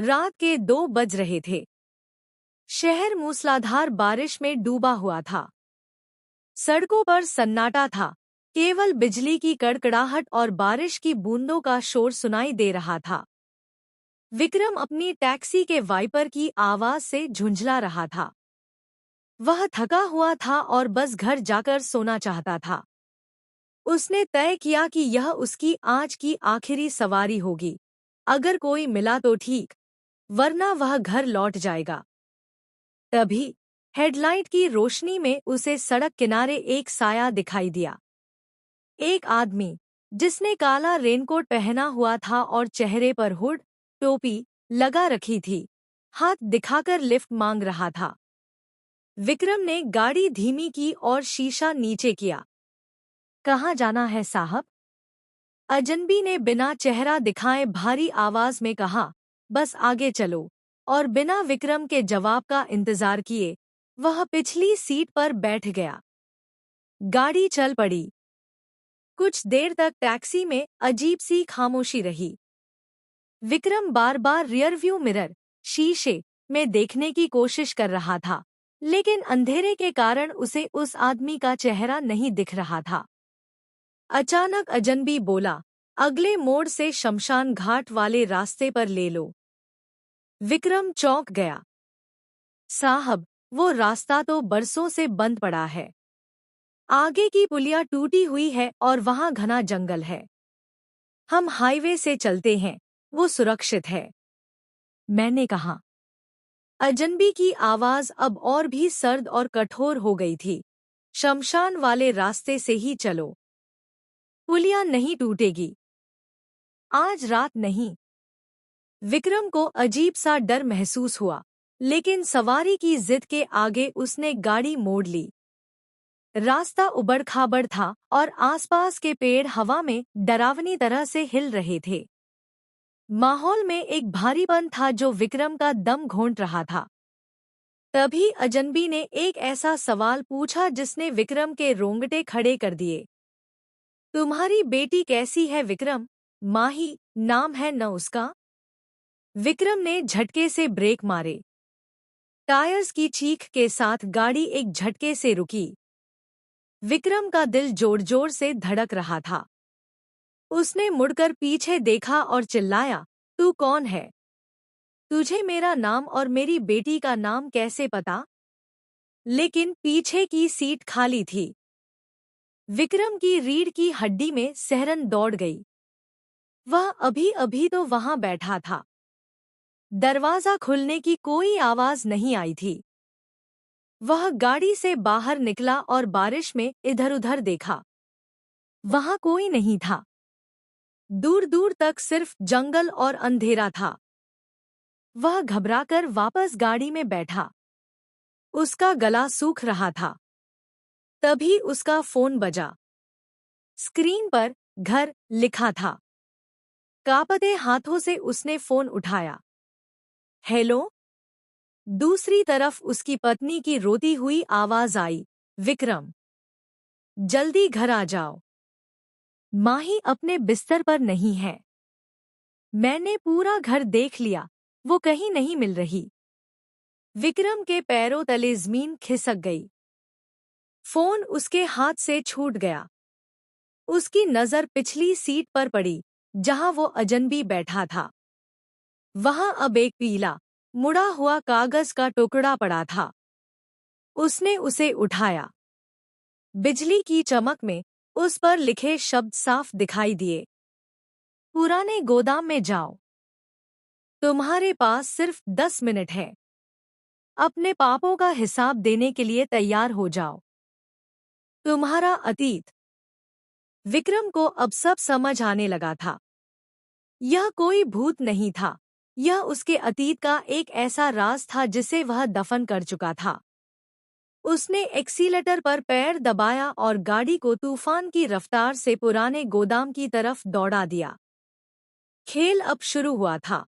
रात के 2 बज रहे थे। शहर मूसलाधार बारिश में डूबा हुआ था। सड़कों पर सन्नाटा था, केवल बिजली की कड़कड़ाहट और बारिश की बूंदों का शोर सुनाई दे रहा था। विक्रम अपनी टैक्सी के वाइपर की आवाज से झुंझला रहा था। वह थका हुआ था और बस घर जाकर सोना चाहता था। उसने तय किया कि यह उसकी आज की आखिरी सवारी होगी। अगर कोई मिला तो ठीक, वरना वह घर लौट जाएगा। तभी हेडलाइट की रोशनी में उसे सड़क किनारे एक साया दिखाई दिया। एक आदमी, जिसने काला रेनकोट पहना हुआ था और चेहरे पर हुड, टोपी लगा रखी थी, हाथ दिखाकर लिफ्ट मांग रहा था। विक्रम ने गाड़ी धीमी की और शीशा नीचे किया। कहाँ जाना है साहब? अजनबी ने बिना चेहरा दिखाए भारी आवाज में कहा, बस आगे चलो। और बिना विक्रम के जवाब का इंतजार किए वह पिछली सीट पर बैठ गया। गाड़ी चल पड़ी। कुछ देर तक टैक्सी में अजीब सी खामोशी रही। विक्रम बार बार रियरव्यू मिरर, शीशे में देखने की कोशिश कर रहा था, लेकिन अंधेरे के कारण उसे उस आदमी का चेहरा नहीं दिख रहा था। अचानक अजनबी बोला, अगले मोड़ से शमशान घाट वाले रास्ते पर ले लो। विक्रम चौंक गया। साहब, वो रास्ता तो बरसों से बंद पड़ा है। आगे की पुलिया टूटी हुई है और वहां घना जंगल है। हम हाईवे से चलते हैं, वो सुरक्षित है, मैंने कहा। अजनबी की आवाज अब और भी सर्द और कठोर हो गई थी। शमशान वाले रास्ते से ही चलो। पुलिया नहीं टूटेगी। आज रात नहीं। विक्रम को अजीब सा डर महसूस हुआ, लेकिन सवारी की जिद के आगे उसने गाड़ी मोड़ ली। रास्ता उबड़-खाबड़ था और आसपास के पेड़ हवा में डरावनी तरह से हिल रहे थे। माहौल में एक भारीपन था जो विक्रम का दम घोंट रहा था। तभी अजनबी ने एक ऐसा सवाल पूछा जिसने विक्रम के रोंगटे खड़े कर दिए। तुम्हारी बेटी कैसी है विक्रम? माही नाम है न उसका? विक्रम ने झटके से ब्रेक मारे। टायर्स की चीख के साथ गाड़ी एक झटके से रुकी। विक्रम का दिल जोर-जोर से धड़क रहा था। उसने मुड़कर पीछे देखा और चिल्लाया, तू कौन है? तुझे मेरा नाम और मेरी बेटी का नाम कैसे पता? लेकिन पीछे की सीट खाली थी। विक्रम की रीढ़ की हड्डी में सिहरन दौड़ गई। वह अभी-अभी तो वहां बैठा था। दरवाजा खुलने की कोई आवाज नहीं आई थी। वह गाड़ी से बाहर निकला और बारिश में इधर-उधर देखा। वहां कोई नहीं था। दूर-दूर तक सिर्फ जंगल और अंधेरा था। वह घबराकर वापस गाड़ी में बैठा। उसका गला सूख रहा था। तभी उसका फोन बजा। स्क्रीन पर घर लिखा था। कांपते हाथों से उसने फोन उठाया। हेलो? दूसरी तरफ उसकी पत्नी की रोती हुई आवाज आई, विक्रम, जल्दी घर आ जाओ। माही अपने बिस्तर पर नहीं है। मैंने पूरा घर देख लिया, वो कहीं नहीं मिल रही। विक्रम के पैरों तले जमीन खिसक गई। फोन उसके हाथ से छूट गया। उसकी नजर पिछली सीट पर पड़ी, जहां वो अजनबी बैठा था। वहां अब एक पीला, मुड़ा हुआ कागज का टुकड़ा पड़ा था। उसने उसे उठाया। बिजली की चमक में उस पर लिखे शब्द साफ दिखाई दिए। पुराने गोदाम में जाओ। तुम्हारे पास सिर्फ 10 मिनट है। अपने पापों का हिसाब देने के लिए तैयार हो जाओ। तुम्हारा अतीत। विक्रम को अब सब समझ आने लगा था। यह कोई भूत नहीं था, यह उसके अतीत का एक ऐसा राज था जिसे वह दफन कर चुका था। उसने एक्सीलेटर पर पैर दबाया और गाड़ी को तूफान की रफ्तार से पुराने गोदाम की तरफ दौड़ा दिया। खेल अब शुरू हुआ था।